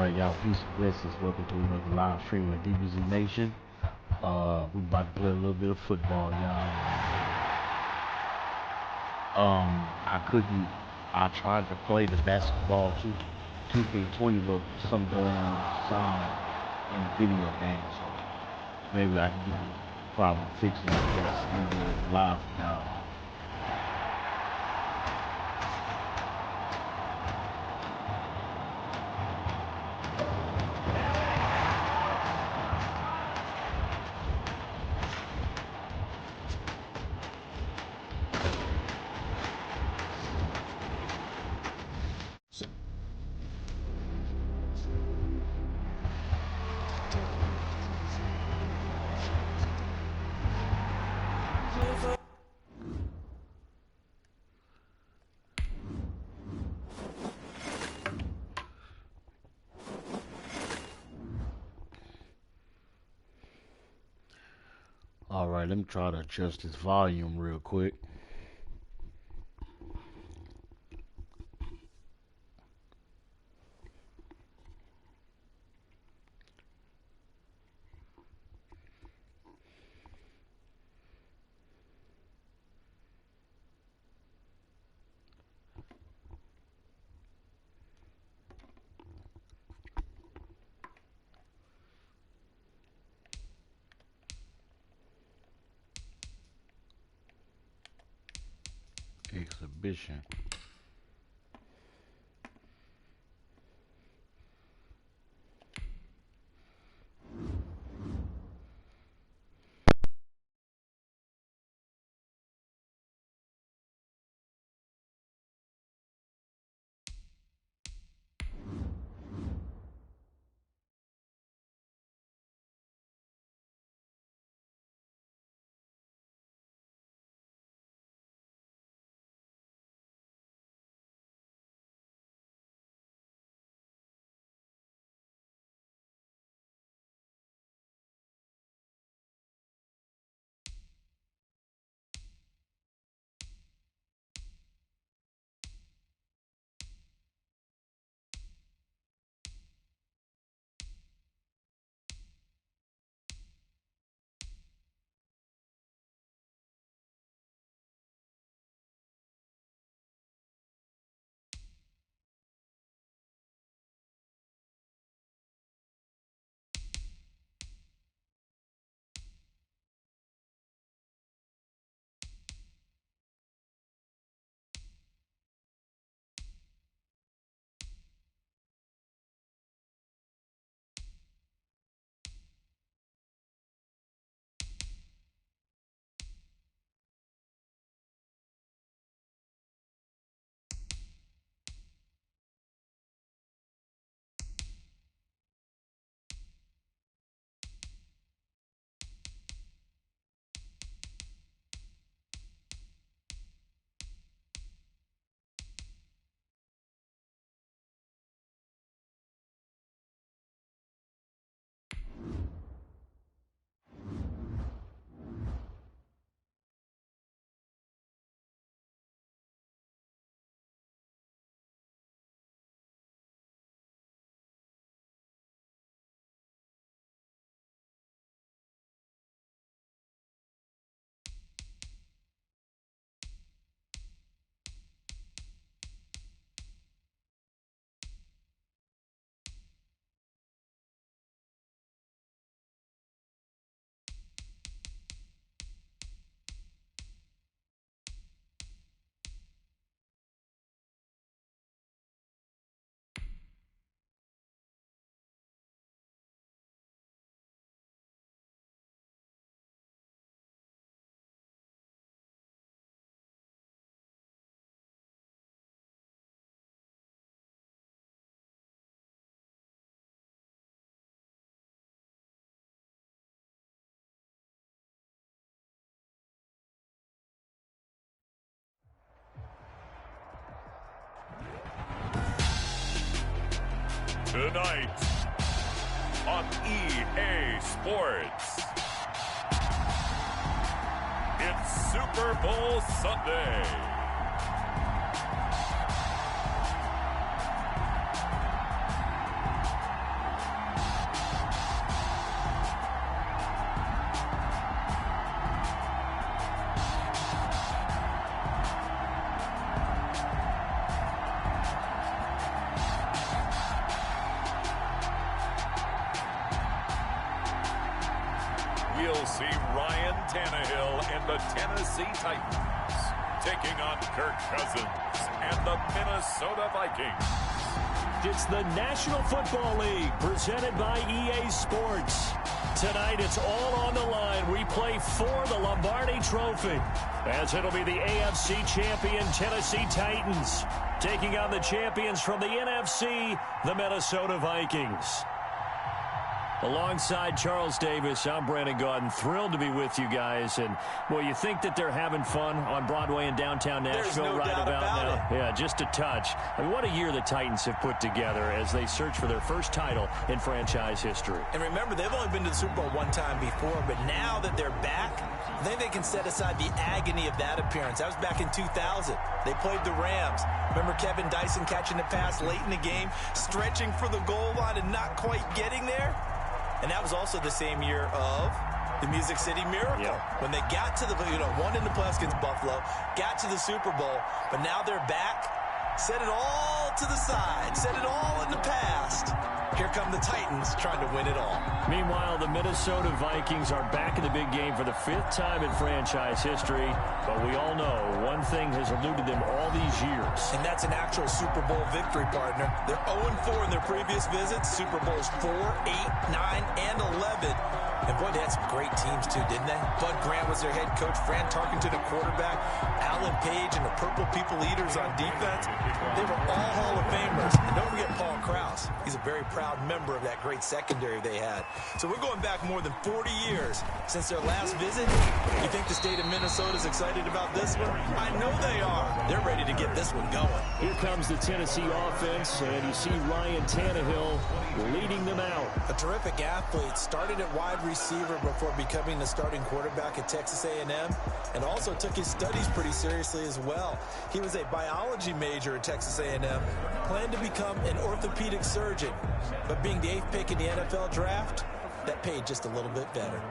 Alright, y'all, peace and blessings. Welcome to another live stream of DBZ Nation. We about to play a little bit of football, y'all. I tried to play the basketball 2K20, but some sound in the video game, so maybe I can get the problem fixed and get it live now. Alright, let me try to adjust this volume real quick. Exhibition. Tonight on EA Sports, it's Super Bowl Sunday. we'll see Ryan Tannehill and the Tennessee Titans taking on Kirk Cousins and the Minnesota Vikings. It's the National Football League presented by EA Sports. Tonight it's all on the line. We play for the Lombardi Trophy, as it'll be the AFC champion Tennessee Titans taking on the champions from the NFC, the Minnesota Vikings. Alongside Charles Davis, I'm Brandon Gaudin. Thrilled to be with you guys. And, well, you think that they're having fun on Broadway in downtown Nashville no right doubt about now? it. Yeah, just a touch. I mean, what a year the Titans have put together as they search for their first title in franchise history. And remember, they've only been to the Super Bowl one time before, but now that they're back, I think they can set aside the agony of that appearance. That was back in 2000. They played the Rams. Remember Kevin Dyson catching the pass late in the game, stretching for the goal line and not quite getting there? And that was also the same year of the Music City Miracle. Yep. When they got to the, won in the playoffs against Buffalo, got to the Super Bowl, but now they're back. Set it all to the side. Set it all in the past. Here come the Titans trying to win it all. Meanwhile, the Minnesota Vikings are back in the big game for the 5th time in franchise history. But we all know one thing has eluded them all these years. And that's an actual Super Bowl victory, partner. They're 0-4 in their previous visits. Super Bowls 4, 8, 9, and 11. And, boy, they had some great teams, too, didn't they? Bud Grant was their head coach. Fran Tarkenton, the quarterback. Alan Page and the Purple People Eaters on defense. They were all Hall of Famers. And don't forget Paul Krause. He's a very proud member of that great secondary they had. So we're going back more than 40 years since their last visit. You think the state of Minnesota is excited about this one? I know they are. They're ready to get this one going. Here comes the Tennessee offense, and you see Ryan Tannehill leading them out. A terrific athlete, started at wide receiver before becoming the starting quarterback at Texas A&M, and also took his studies pretty seriously as well. He was a biology major at Texas A&M, planned to become an orthopedic surgeon, but being the 8th pick in the NFL draft, that paid just a little bit better.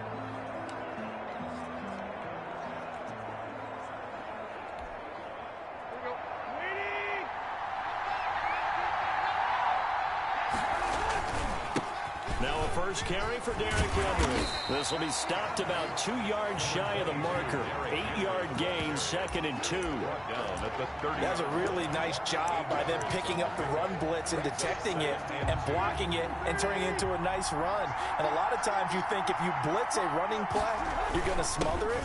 Now a first carry for Derrick Henry. This will be stopped about 2 yards shy of the marker. 8-yard gain, 2nd and 2. That's a really nice job by them picking up the run blitz and detecting it and blocking it and turning it into a nice run. And a lot of times you think if you blitz a running play, you're going to smother it.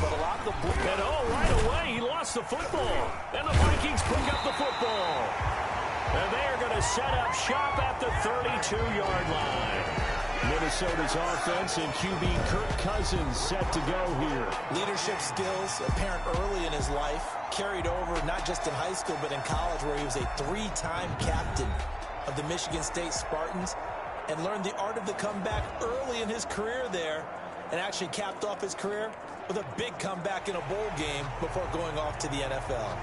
But a lot of the blitz... And right away, he lost the football. And the Vikings pick up the football. And they are going to set up shop at the 32-yard line. Minnesota's offense and QB Kirk Cousins set to go here. Leadership skills apparent early in his life, carried over not just in high school but in college, where he was a 3-time captain of the Michigan State Spartans and learned the art of the comeback early in his career there, and actually capped off his career with a big comeback in a bowl game before going off to the NFL.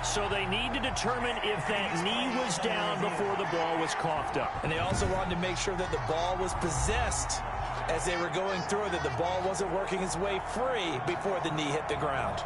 So they need to determine if that knee was down before the ball was coughed up. And they also wanted to make sure that the ball was possessed as they were going through it, that the ball wasn't working its way free before the knee hit the ground.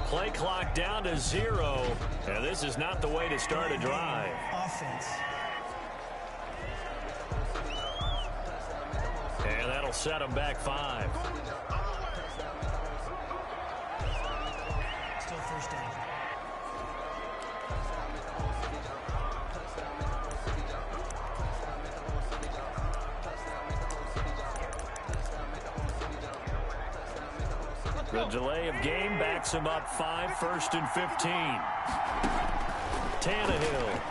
Play clock down to 0, and this is not the way to start a drive. Offense. And that'll set them back 5. Still first down. The delay of game backs him up 5, 1st and 15. Tannehill.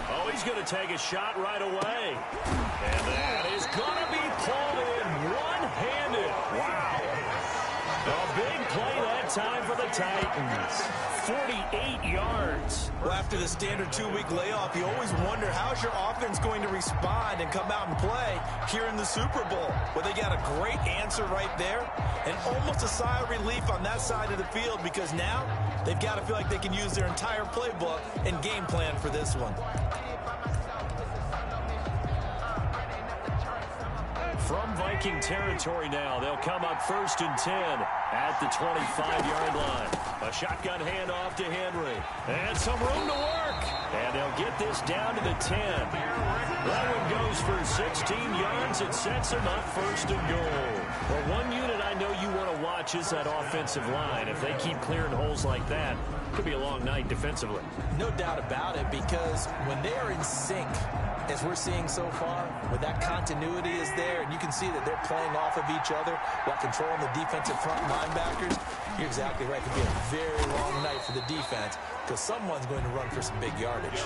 Oh, he's going to take a shot right away. And that is going to be pulled in one-handed. Wow. A big play that time for the Titans. 48 yards. Well, after the standard 2-week layoff, you always wonder how's your offense going to respond and come out and play here in the Super Bowl. Well, they got a great answer right there and almost a sigh of relief on that side of the field because now they've got to feel like they can use their entire playbook and game plan for this one. From Viking territory now, they'll come up 1st and 10 at the 25-yard line. A shotgun handoff to Henry. And some room to work. And they'll get this down to the 10. That one goes for 16 yards. It sets them up 1st and goal. Well, one unit I know you want to watch is that offensive line. If they keep clearing holes like that, it could be a long night defensively. No doubt about it, because when they are in sync, as we're seeing so far, when that continuity is there and you can see that they're playing off of each other while controlling the defensive front linebackers, you're exactly right. It could be a very long night for the defense because someone's going to run for some big yardage.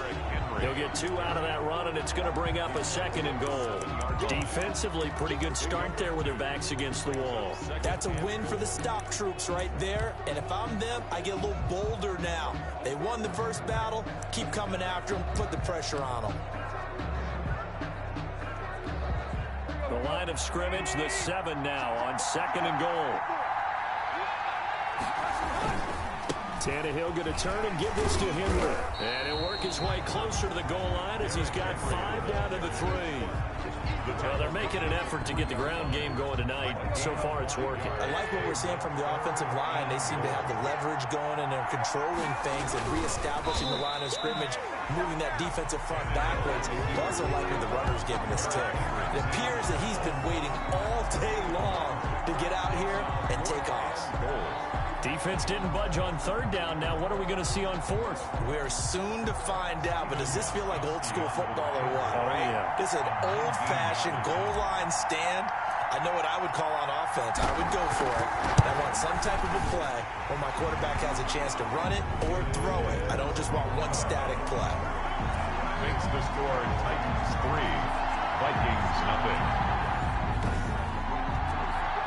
He'll get 2 out of that run, and it's going to bring up a 2nd and goal. Defensively, pretty good start there with their backs against the wall. That's a win for the stop troops right there, and if I'm them, I get a little bolder now. They won the first battle, keep coming after them, put the pressure on them. The line of scrimmage, the 7 now on 2nd and goal. Tannehill going to turn and give this to Henry. And he'll work his way closer to the goal line as he's got 5 down to the 3. Well, they're making an effort to get the ground game going tonight. So far, it's working. I like what we're seeing from the offensive line. They seem to have the leverage going, and they're controlling things and reestablishing the line of scrimmage, moving that defensive front backwards. I also like what the runner's giving us, too. It appears that he's been waiting all day long to get out here and take off. Defense didn't budge on 3rd down. Now, what are we going to see on 4th? We're soon to find out, but does this feel like old school football or what? Oh, yeah. This is an old-fashioned goal line stand. I know what I would call on offense. I would go for it. I want some type of a play where my quarterback has a chance to run it or throw it. I don't just want one static play. Makes the score Titans 3, Vikings nothing.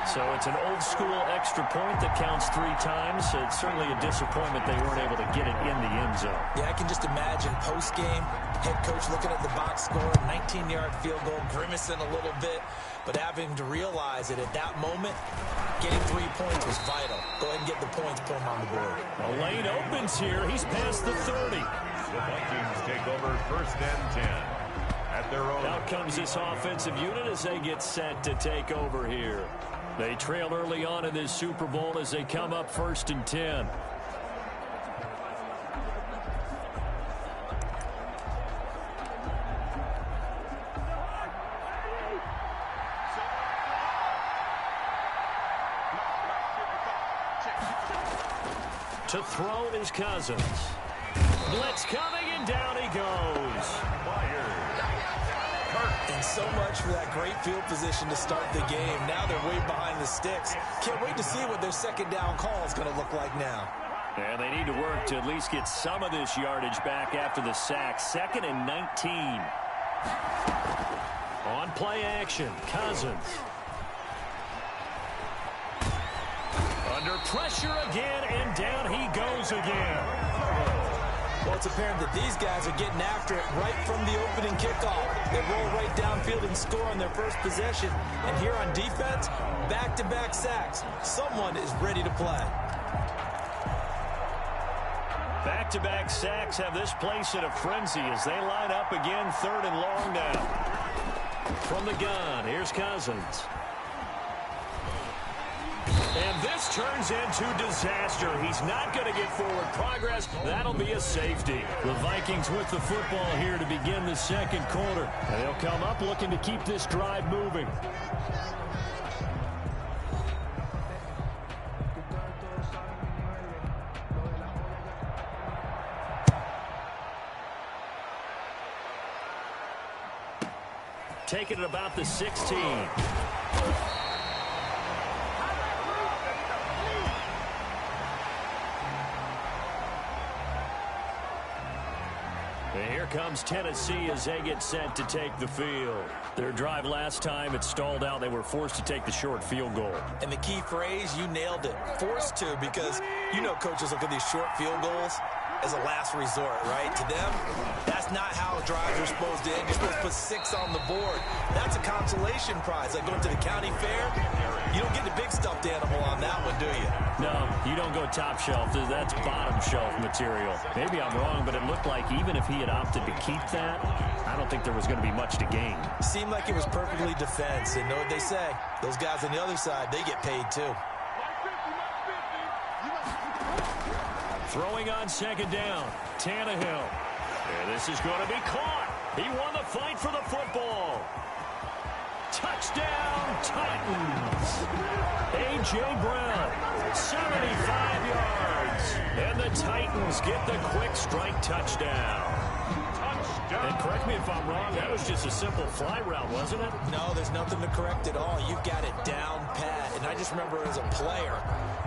So it's an old-school extra point that counts 3 times. It's certainly a disappointment they weren't able to get it in the end zone. Yeah, I can just imagine post-game, head coach looking at the box score, 19-yard field goal, grimacing a little bit, but having to realize that at that moment, getting 3 points was vital. Go ahead and get the points, put them on the board. A lane opens here. He's past the 30. The Vikings take over 1st and 10 at their own. Out comes this offensive unit as they get set to take over here. They trail early on in this Super Bowl as they come up 1st and 10. To throw is Cousins. Blitz coming, and down he goes. And so much for that great field position to start the game. Now they're way behind the sticks. Can't wait to see what their 2nd down call is going to look like now. And they need to work to at least get some of this yardage back after the sack. 2nd and 19. On play action, Cousins. Under pressure again, and down he goes again. Well, it's apparent that these guys are getting after it right from the opening kickoff. They roll right downfield and score on their first possession. And here on defense, back-to-back sacks. Someone is ready to play. Back-to-back sacks have this place in a frenzy as they line up again 3rd and long now. From the gun, here's Cousins. And this turns into disaster. He's not going to get forward progress. That'll be a safety. The Vikings with the football here to begin the 2nd quarter. And they'll come up looking to keep this drive moving. Taking it about the 16. And here comes Tennessee as they get set to take the field. Their drive last time, it stalled out. They were forced to take the short field goal. And the key phrase, you nailed it, forced to, because you know coaches look at these short field goals as a last resort, right? To them, that's not how drives are supposed to end. You're supposed to put 6 on the board. That's a consolation prize. Like going to the county fair, you don't get the big stuffed animal on that one, do you? No, you don't go top shelf. That's bottom shelf material. Maybe I'm wrong, but it looked like even if he had opted to keep that, I don't think there was going to be much to gain. Seemed like it was perfectly defense. And know what they say? Those guys on the other side, they get paid too. Throwing on second down, Tannehill. And this is going to be caught. He won the fight for the football. Touchdown, Titans. A.J. Brown, 75 yards. And the Titans get the quick strike touchdown. And correct me if I'm wrong, that was just a simple fly route, wasn't it? No, there's nothing to correct at all. You've got it down pat. And I just remember as a player,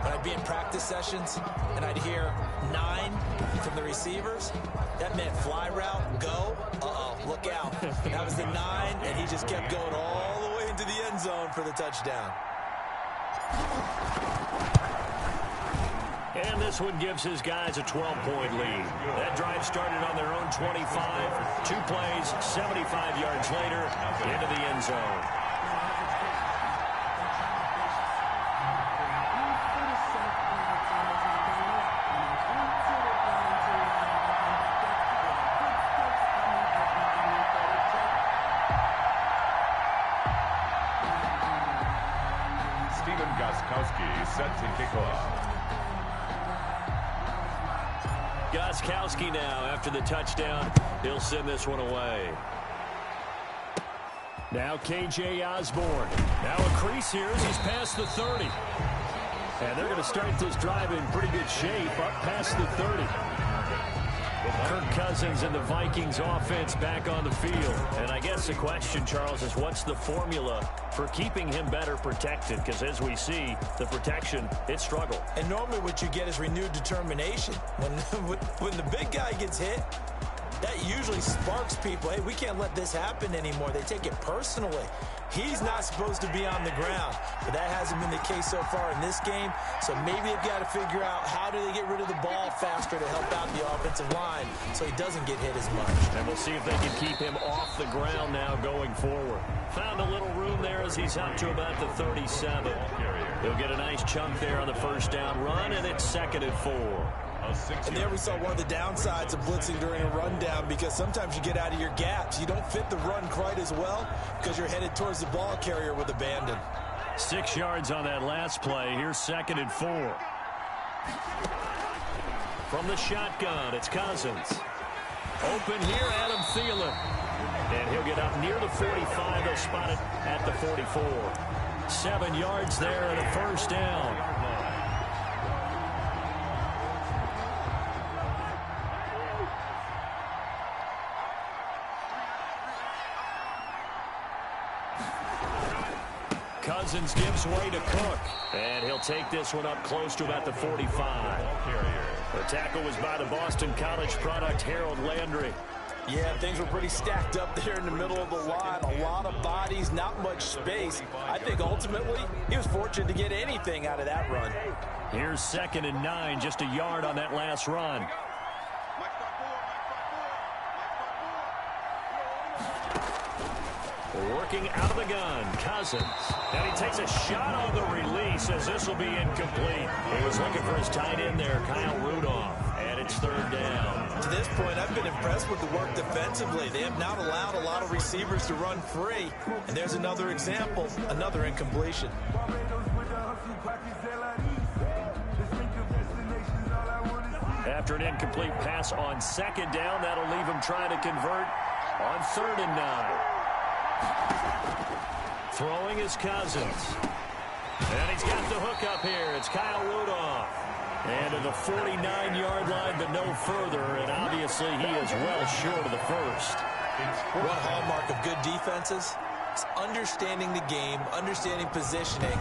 when I'd be in practice sessions and I'd hear 9 from the receivers, that meant fly route, go, look out. That was the 9, and he just kept going all the way into the end zone for the touchdown. And this one gives his guys a 12-point lead. That drive started on their own 25. 2 plays, 75 yards later, into the end zone. Set to kick off. Gostkowski now after the touchdown. He'll send this one away. Now K.J. Osborne. Now a crease here as he's past the 30. And they're going to start this drive in pretty good shape up past the 30. Kirk Cousins and the Vikings offense back on the field. And I guess the question, Charles, is what's the formula for keeping him better protected? Because as we see, the protection, it struggled. And normally what you get is renewed determination. When the big guy gets hit, that usually sparks people. Hey, we can't let this happen anymore. They take it personally. He's not supposed to be on the ground, but that hasn't been the case so far in this game. So maybe they've got to figure out how do they get rid of the ball faster to help out the offensive line so he doesn't get hit as much. And we'll see if they can keep him off the ground now going forward. Found a little room there as he's up to about the 37. He'll get a nice chunk there on the first down run, and it's 2nd and 4. And there we saw one of the downsides of blitzing during a rundown, because sometimes you get out of your gaps. You don't fit the run quite as well because you're headed towards the ball carrier with abandon. 6 yards on that last play. Here's 2nd and 4. From the shotgun, it's Cousins. Open here, Adam Thielen. And he'll get up near the 45. They'll spot it at the 44. 7 yards there and a first down. Cousins gives way to Cook. And he'll take this one up close to about the 45. The tackle was by the Boston College product, Harold Landry. Yeah, things were pretty stacked up there in the middle of the line. A lot of bodies, not much space. I think ultimately he was fortunate to get anything out of that run. Here's 2nd and 9, just a yard on that last run. Working out of the gun, Cousins. And he takes a shot on the release as this will be incomplete. He was looking for his tight end there, Kyle Rudolph. And it's 3rd down. To this point, I've been impressed with the work defensively. They have not allowed a lot of receivers to run free. And there's another example, another incompletion. After an incomplete pass on 2nd down, that'll leave him trying to convert on 3rd and 9. Throwing is Cousins. And he's got the hook up here. It's Kyle Rudolph. And to the 49-yard line, but no further. And obviously he is well short of the first. One hallmark of good defenses is understanding the game, understanding positioning,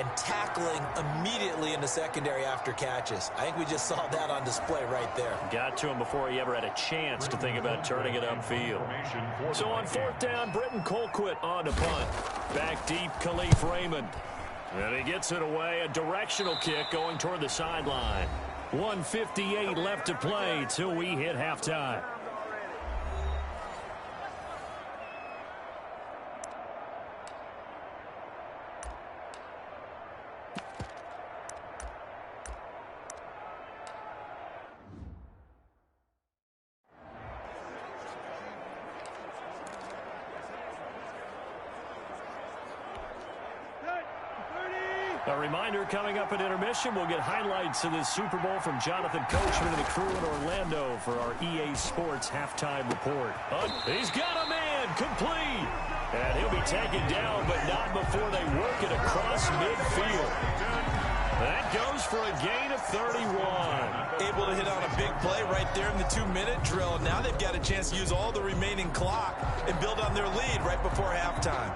and tackling immediately in the secondary after catches. I think we just saw that on display right there. Got to him before he ever had a chance to think about turning it upfield. So on fourth down, Britton Colquitt on to punt. Back deep, Khalif Raymond. And he gets it away, a directional kick going toward the sideline. 1:58 left to play till we hit halftime. A reminder, coming up at intermission, we'll get highlights of this Super Bowl from Jonathan Coachman and the crew in Orlando for our EA Sports halftime report. He's got a man, complete. And he'll be taken down, but not before they work it across midfield. That goes for a gain of 31. Able to hit on a big play right there in the 2-minute drill. Now they've got a chance to use all the remaining clock and build on their lead right before halftime.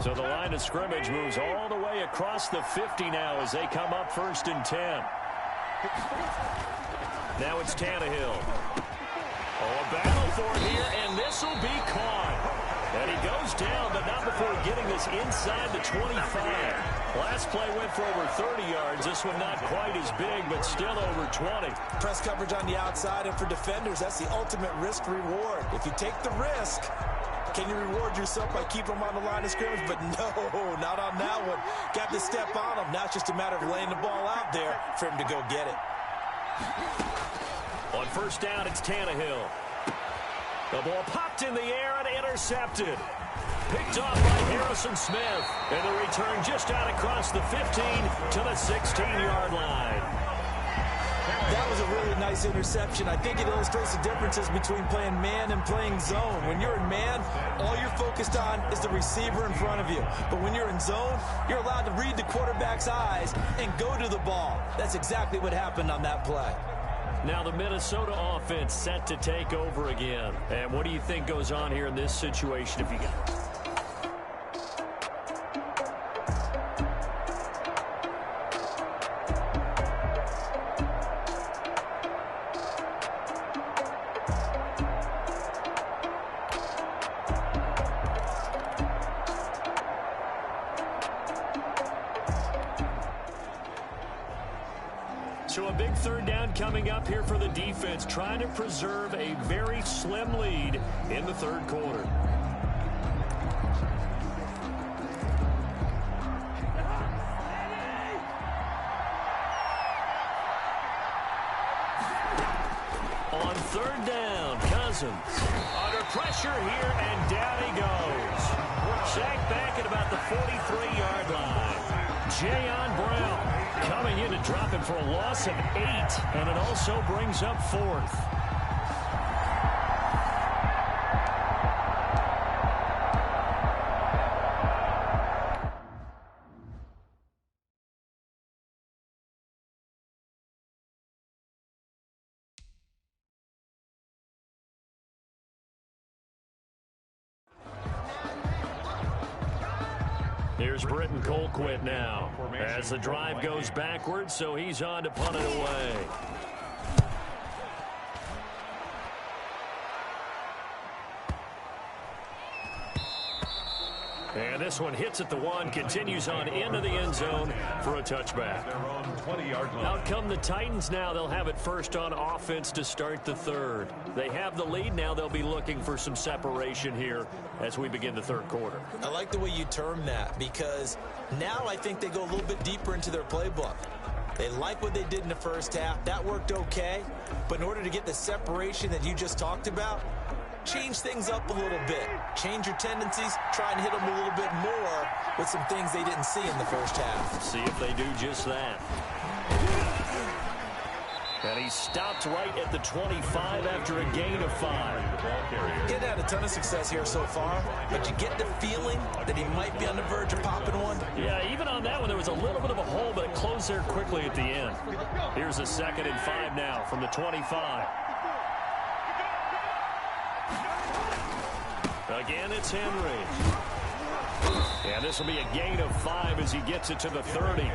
So the line of scrimmage moves all the way across the 50 now as they come up 1st and 10. Now it's Tannehill. Oh, a battle for it here, and this will be caught. And he goes down, but not before getting this inside the 25. Last play went for over 30 yards. This one not quite as big, but still over 20. Press coverage on the outside, and for defenders, that's the ultimate risk-reward. If you take the risk, can you reward yourself by keeping them on the line of scrimmage? But no, not on that one. Got to step on them. Now it's just a matter of laying the ball out there for him to go get it. On 1st down, it's Tannehill. The ball popped in the air and intercepted. Picked off by Harrison Smith. And the return just out across the 15 to the 16-yard line. That was a really nice interception. I think it illustrates the differences between playing man and playing zone. When you're in man, all you're focused on is the receiver in front of you. But when you're in zone, you're allowed to read the quarterback's eyes and go to the ball. That's exactly what happened on that play. Now the Minnesota offense set to take over again. And what do you think goes on here in this situation if you got it? So a big 3rd down coming up here for the defense, trying to preserve a very slim lead in the 3rd quarter. On 3rd down, Cousins under pressure here, and down he goes. Sacked back at about the 43-yard line. Jayon Brown coming in to drop him for a loss of 8, and it also brings up 4th. Here's Britton Colquitt now as the drive goes backwards, so he's on to punt it away. And this one hits at the 1, continues on into the end zone for a touchback. Out come the Titans now. They'll have it first on offense to start the 3rd. They have the lead now. They'll be looking for some separation here as we begin the 3rd quarter. I like the way you term that, because now I think they go a little bit deeper into their playbook. They like what they did in the first half. That worked okay. But in order to get the separation that you just talked about, change things up a little bit. Change your tendencies. Try and hit them a little bit more with some things they didn't see in the first half. See if they do just that. And he stopped right at the 25 after a gain of 5. He's had a ton of success here so far, but you get the feeling that he might be on the verge of popping one. Yeah, even on that one, there was a little bit of a hole, but it closed there quickly at the end. Here's a 2nd and 5 now from the 25. Again, it's Henry. And this will be a gain of 5 as he gets it to the 30.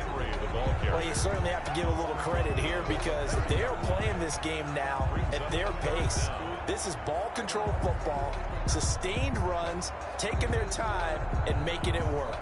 Well, you certainly have to give a little credit here because they are playing this game now at their pace. This is ball control football, sustained runs, taking their time, and making it work.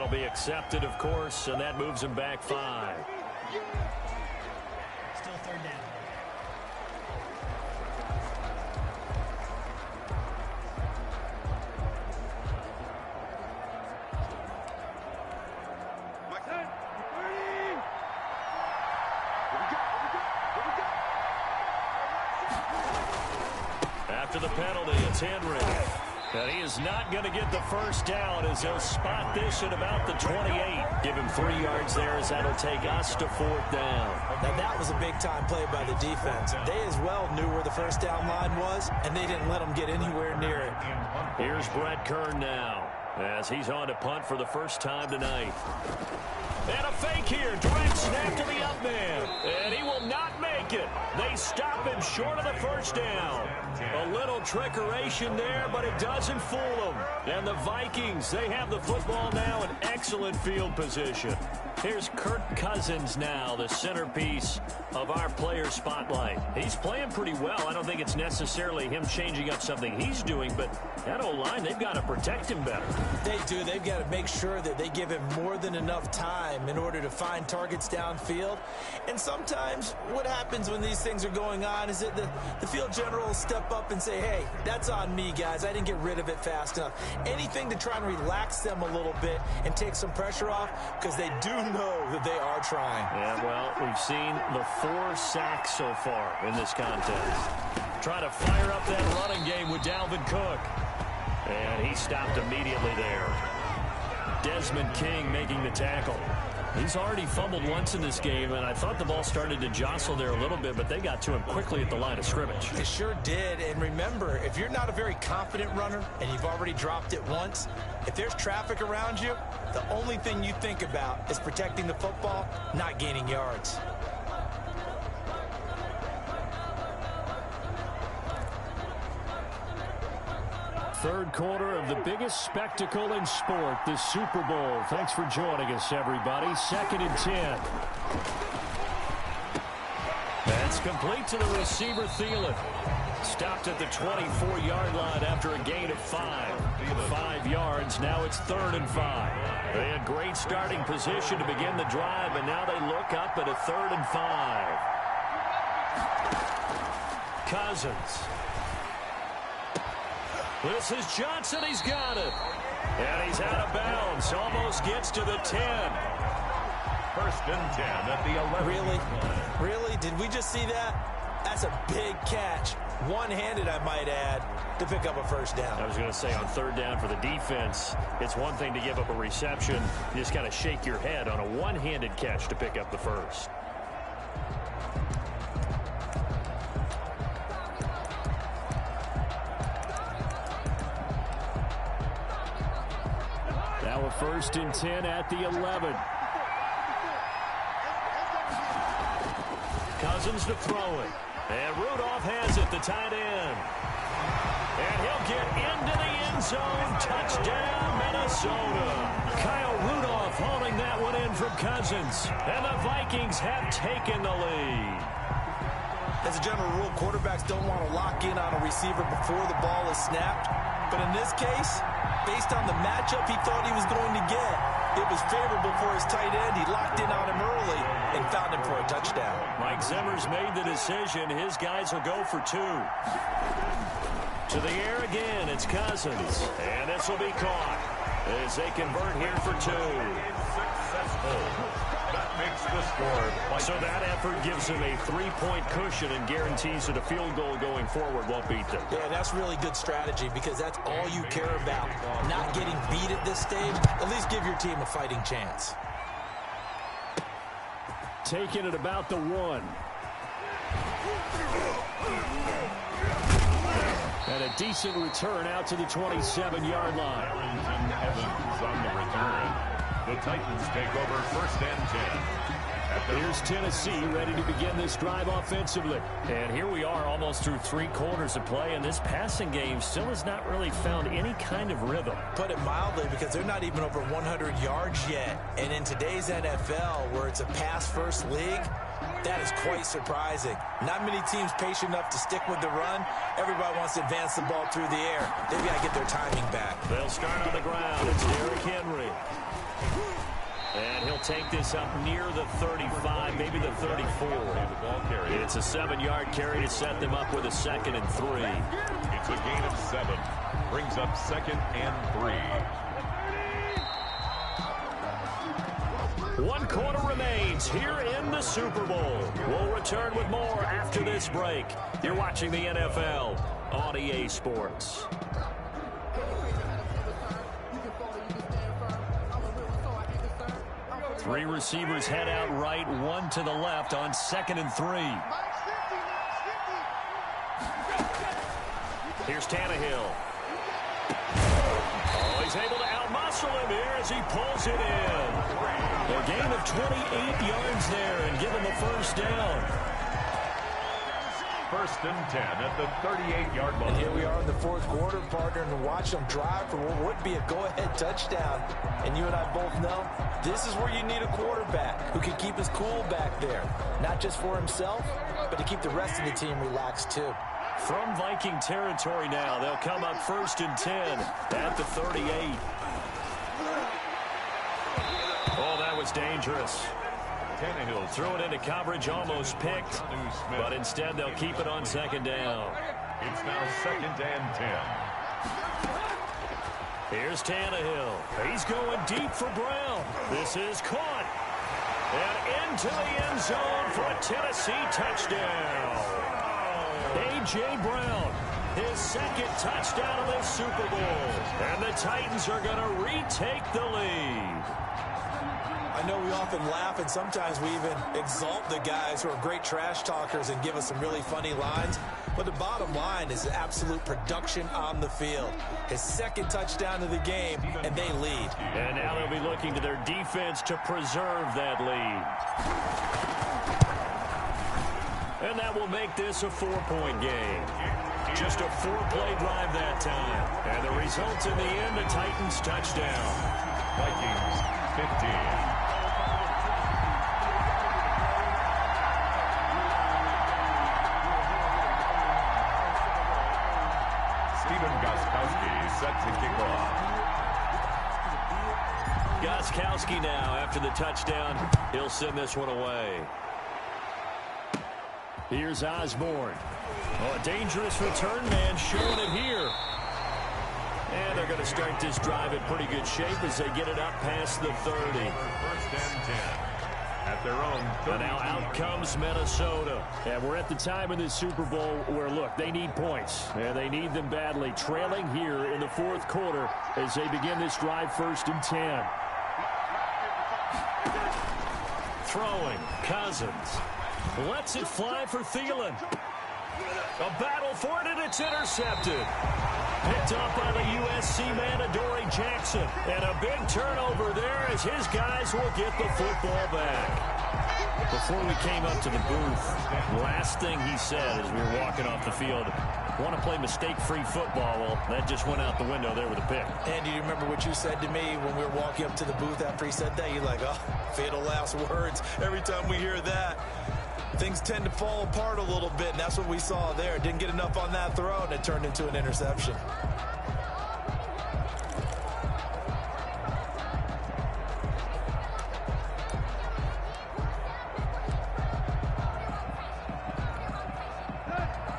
Be accepted, of course, and that moves him back 5. Still 3rd down. After the penalty, it's Henry. And he is not going to get the first down as they'll spot this at about the 28. Give him 3 yards there as that'll take us to 4th down. Now that was a big-time play by the defense. They as well knew where the first down line was, and they didn't let them get anywhere near it. Here's Brett Kern now as he's on to punt for the first time tonight. And a fake here. Direct snap to the up man. And he will not make it. They stop him short of the first down. A little trickeration there, but it doesn't fool them. And the Vikings, they have the football now in excellent field position. Here's Kirk Cousins now, the centerpiece of our player spotlight. He's playing pretty well. I don't think it's necessarily him changing up something he's doing, but that O-line, they've got to protect him better. They do. They've got to make sure that they give him more than enough time in order to find targets downfield. And sometimes what happens when these things are going on is that the field general will step up and say, hey, that's on me, guys. I didn't get rid of it fast enough. Anything to try and relax them a little bit and take some pressure off because they do know that they are trying. Yeah, well, we've seen the 4 sacks so far in this contest. Trying to fire up that running game with Dalvin Cook. And he stopped immediately there. Desmond King making the tackle. He's already fumbled once in this game, and I thought the ball started to jostle there a little bit, but they got to him quickly at the line of scrimmage. They sure did, and remember, if you're not a very confident runner and you've already dropped it once, if there's traffic around you, the only thing you think about is protecting the football, not gaining yards. Third quarter of the biggest spectacle in sport, the Super Bowl. Thanks for joining us, everybody. 2nd and 10. That's complete to the receiver, Thielen. Stopped at the 24-yard line after a gain of 5. 5 yards, now it's 3rd and 5. They had great starting position to begin the drive, and now they look up at a 3rd and 5. Cousins. This is Johnson. He's got it. And he's out of bounds. Almost gets to the 10. 1st and 10 at the 11. Really? Really? Did we just see that? That's a big catch. One-handed, I might add, to pick up a first down. I was going to say, on 3rd down for the defense, it's one thing to give up a reception. You just got to shake your head on a one-handed catch to pick up the first. Now a 1st and 10 at the 11. Cousins to throw it. And Rudolph has it, the tight end. And he'll get into the end zone. Touchdown, Minnesota. Kyle Rudolph hauling that one in from Cousins. And the Vikings have taken the lead. As a general rule, quarterbacks don't want to lock in on a receiver before the ball is snapped. But in this case, based on the matchup he thought he was going to get, It was favorable for his tight end. He locked in on him early and found him for a touchdown. Mike Zimmer's made the decision. His guys will go for 2. To the air again, it's Cousins. And this will be caught as they convert here for 2. Successful. That makes the score. So that effort gives him a 3-point cushion and guarantees that a field goal going forward won't beat them. Yeah, that's really good strategy because that's all you care about. Not getting beat at this stage. At least give your team a fighting chance. Taking it about the 1. And a decent return out to the 27-yard line. Arrington Evans on the return. The Titans take over 1st and 10. Here's Tennessee ready to begin this drive offensively. And here we are almost through 3 quarters of play, and this passing game still has not really found any kind of rhythm. Put it mildly, because they're not even over 100 yards yet. And in today's NFL, where it's a pass-first league, that is quite surprising. Not many teams patient enough to stick with the run. Everybody wants to advance the ball through the air. They've got to get their timing back. They'll start on the ground. It's Derrick Henry. And he'll take this up near the 35, maybe the 34. It's a 7-yard carry to set them up with a 2nd and 3. It's a gain of 7. Brings up 2nd and 3. 1 quarter remains here in the Super Bowl. We'll return with more after this break. You're watching the NFL on EA Sports. 3 receivers head out right, 1 to the left on 2nd and 3. Here's Tannehill. Oh, he's able to outmuscle him here as he pulls it in. A gain of 28 yards there and give him a 1st down. 1st and 10 at the 38-yard line. And here we are in the 4th quarter, partner, and watch them drive for what would be a go-ahead touchdown. And you and I both know this is where you need a quarterback who can keep his cool back there. Not just for himself, but to keep the rest of the team relaxed too. From Viking territory now, they'll come up 1st and 10 at the 38. Oh, that was dangerous. Tannehill threw it into coverage, almost picked, but instead they'll keep it on 2nd down. It's now 2nd and 10. Here's Tannehill. He's going deep for Brown. This is caught. And into the end zone for a Tennessee touchdown. A.J. Brown, his 2nd touchdown of this Super Bowl. And the Titans are going to retake the lead. I know we often laugh, and sometimes we even exalt the guys who are great trash talkers and give us some really funny lines. But the bottom line is absolute production on the field. His 2nd touchdown of the game, and they lead. And now they'll be looking to their defense to preserve that lead. And that will make this a 4-point game. Just a 4-play drive that time. And the result in the end, a Titans touchdown. Vikings 15. Set to kick off. Gostkowski now after the touchdown. He'll send this one away. Here's Osborne. Oh, a dangerous return man showing it here. And they're going to start this drive in pretty good shape as they get it up past the 30. 1st and 10. At their own 30. And now out comes Minnesota. And we're at the time in this Super Bowl where, look, they need points. And they need them badly. Trailing here in the 4th quarter as they begin this drive 1st and 10. Throwing. Cousins. Lets it fly for Thielen. A battle for it, and it's intercepted. Picked up by the USC man, Adoree Jackson. And a big turnover there as his guys will get the football back. Before we came up to the booth, last thing he said as we were walking off the field, want to play mistake-free football. Well, that just went out the window there with a pick. And do you remember what you said to me when we were walking up to the booth after he said that? You're like, oh, fatal last words. Every time we hear that, things tend to fall apart a little bit, and that's what we saw there. Didn't get enough on that throw, and it turned into an interception.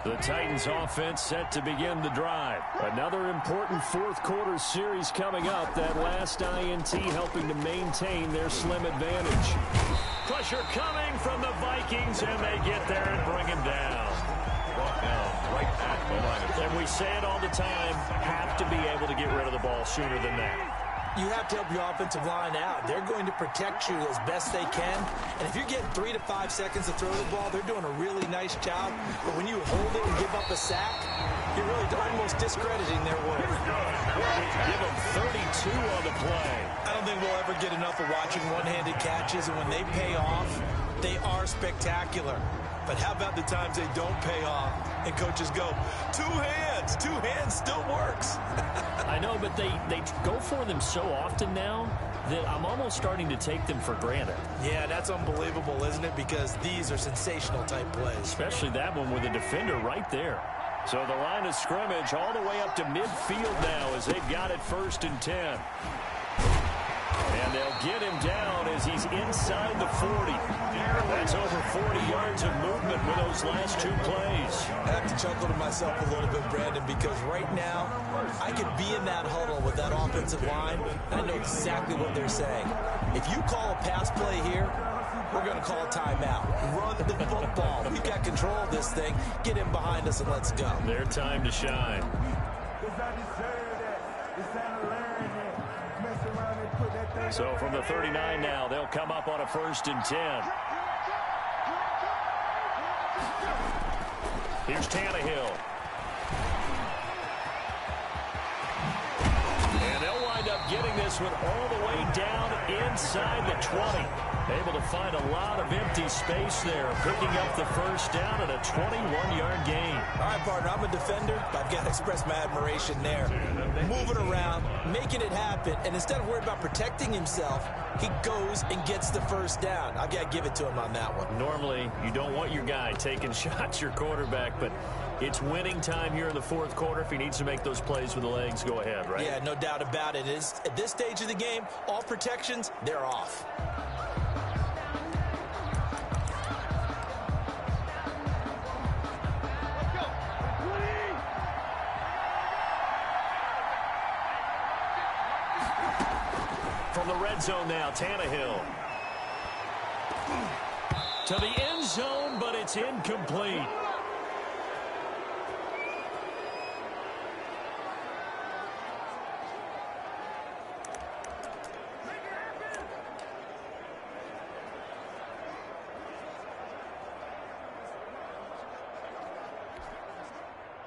The Titans offense set to begin the drive. Another important fourth quarter series coming up. That last INT helping to maintain their slim advantage. Pressure coming from the Vikings, and they get there and bring him down. Brought down right at the line of And we say it all the time, have to be able to get rid of the ball sooner than that. You have to help your offensive line out. They're going to protect you as best they can. And if you're getting 3 to 5 seconds to throw the ball, they're doing a really nice job. But when you hold it and give up a sack, you're really almost discrediting their work. Give them 32 on the play. I don't think we'll ever get enough of watching one-handed catches. And when they pay off, they are spectacular. But how about the times they don't pay off and coaches go, two hands still works. I know, but they go for them so often now that I'm almost starting to take them for granted. Yeah, that's unbelievable, isn't it? Because these are sensational type plays. Especially that one with a defender right there. So the line of scrimmage all the way up to midfield now as they've got it 1st and 10. And they'll get him down as he's inside the 40. That's over 40 yards of movement with those last 2 plays. I have to chuckle to myself a little bit, Brandon, because right now I could be in that huddle with that offensive line, and I know exactly what they're saying. If you call a pass play here, we're going to call a timeout. Run the football. We've got control of this thing. Get him behind us and let's go. Their time to shine. So from the 39 now, they'll come up on a 1st and 10. Here's Tannehill. And they'll wind up getting this one all the way down inside the 20. Able to find a lot of empty space there, picking up the 1st down and a 21-yard gain. All right, partner, I'm a defender, but I've got to express my admiration there. Moving around, making it happen, and instead of worrying about protecting himself, he goes and gets the 1st down. I've got to give it to him on that one. Normally, you don't want your guy taking shots, your quarterback, but it's winning time here in the 4th quarter. If he needs to make those plays with the legs, go ahead, right? Yeah, no doubt about it. At this stage of the game, all protections, they're off. From the red zone now, Tannehill. To the end zone, but it's incomplete.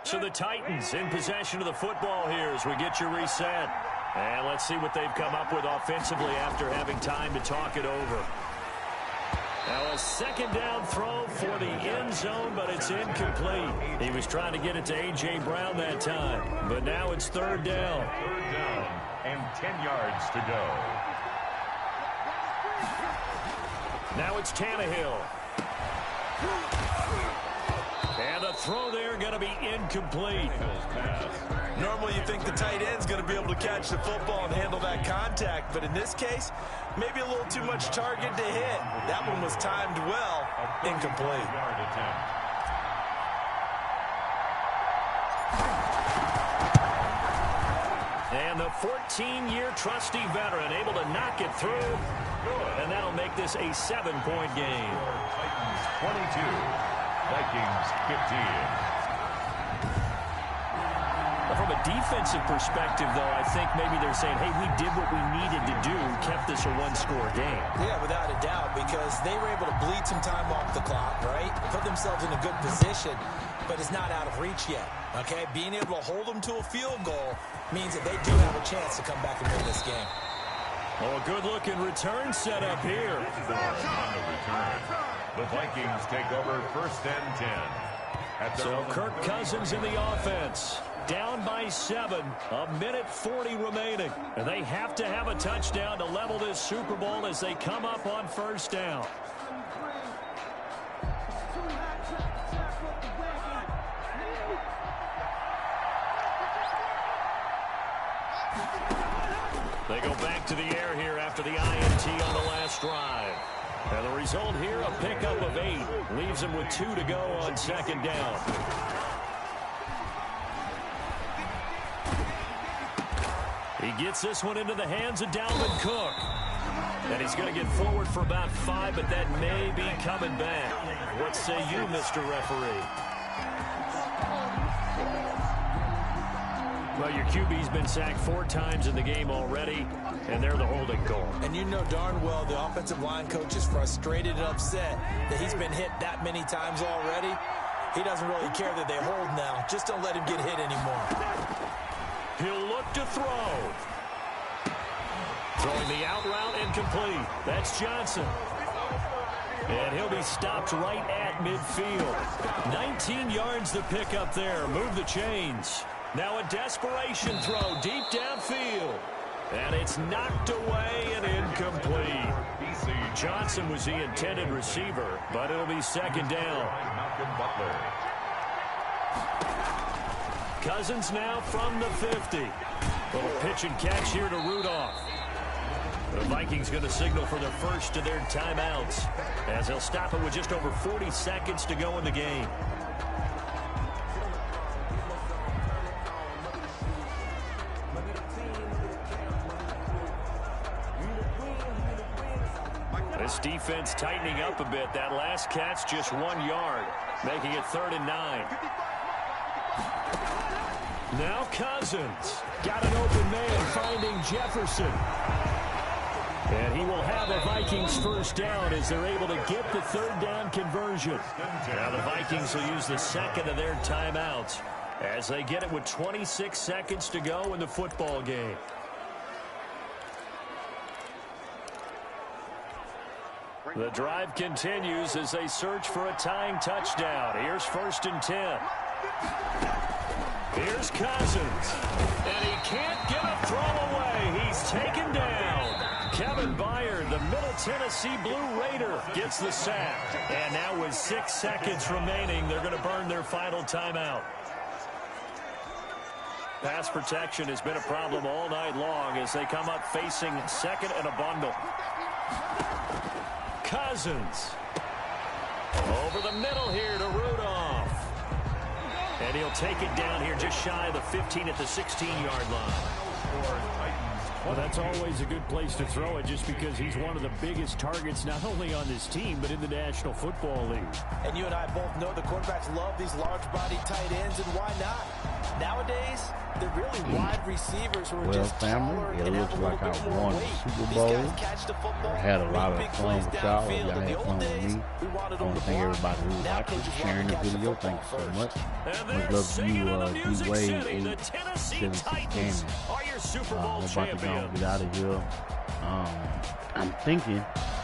So the Titans in possession of the football here as we get you reset. And let's see what they've come up with offensively after having time to talk it over. Now a 2nd down throw for the end zone, but it's incomplete. He was trying to get it to A.J. Brown that time, but now it's 3rd down. 3rd down and 10 yards to go. Now it's Tannehill. And the throw there going to be incomplete. Normally you think the tight end's going to be able to catch the football and handle that contact, but in this case, maybe a little too much target to hit. That one was timed well, incomplete. And the 14-year trusty veteran able to knock it through, and that'll make this a 7-point game. Titans 22, Vikings 15. From a defensive perspective, though, I think maybe they're saying, hey, we did what we needed to do, kept this a 1-score game. Yeah, without a doubt, because they were able to bleed some time off the clock, right? Put themselves in a good position, but it's not out of reach yet, okay? Being able to hold them to a field goal means that they do have a chance to come back and win this game. Oh, a good-looking return set up here. On the return, the Vikings take over 1st and 10. So Kirk Cousins in the offense. Down by 7, 1:40 remaining. And they have to have a touchdown to level this Super Bowl as they come up on 1st down. They go back to the air here after the INT on the last drive. And the result here, a pickup of 8. Leaves them with 2 to go on 2nd down. He gets this one into the hands of Dalvin Cook. And he's going to get forward for about 5, but that may be coming back. What say you, Mr. Referee? Well, your QB's been sacked 4 times in the game already, and they're the holding call. And you know darn well the offensive line coach is frustrated and upset that he's been hit that many times already. He doesn't really care that they hold now. Just don't let him get hit anymore. He'll look to throw. Throwing the out route incomplete. That's Johnson. And he'll be stopped right at midfield. 19 yards to pick up there. Move the chains. Now a desperation throw deep downfield. And it's knocked away and incomplete. Johnson was the intended receiver, but it'll be second down. Cousins now from the 50. Little pitch and catch here to Rudolph. The Vikings going to signal for the first of their timeouts as they'll stop it with just over 40 seconds to go in the game. This defense tightening up a bit. That last catch just 1 yard, making it 3rd and 9. Now Cousins got an open man finding Jefferson. And he will have a Vikings first down as they're able to get the 3rd down conversion. Now the Vikings will use the second of their timeouts as they get it with 26 seconds to go in the football game. The drive continues as they search for a tying touchdown. Here's 1st and 10. Here's Cousins. And he can't get a throw away. He's taken down. Kevin Byard, the Middle Tennessee Blue Raider, gets the sack. And now with 6 seconds remaining, they're going to burn their final timeout. Pass protection has been a problem all night long as they come up facing second and a bundle. Cousins. Over the middle here to Rudolph. And he'll take it down here just shy of the 15 at the 16-yard line. Well, that's always a good place to throw it just because he's one of the biggest targets not only on this team but in the National Football League. And you and I both know the quarterbacks love these large-body tight ends, and why not? Nowadays, they're really wide receivers who are just taller it and looks have a like I little bit more won the weight. Super These Bowl. guys catch the football, I had a lot of big fun plays with y'all. downfield. Y'all In the had old fun with days, me. we wanted I them want to to thank block. everybody who Now watched coaches and want sharing the them to catch video. the Thank you so football much. And Much they're love to singing you, in the Music D-Wade, City. The 8, Tennessee 76 Titans Gaming. are your Super I'm Bowl about to go and champions. get out of here. I'm thinking,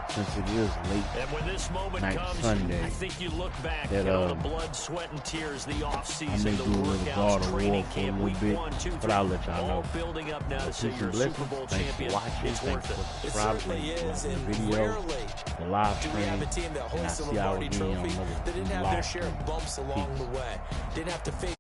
since it is late And when this moment night comes, Sunday, I think you look back that, at all the blood, sweat, and tears, the I offseason, may the do a little God workouts, of War training for a camp, little week bit, 1, 2, 3, but I'll let y'all all know. building up now to say Peace you're and a Super blessings. Bowl Thanks champion. for watching. It's Thanks worth it. for It subscribing. certainly Thanks is, for and the video, rarely the live do we stream, have a team that and I hoists the see y'all Lombardi again on Trophy another that didn't have their live share stream. of bumps along Peace. the way. Didn't have to face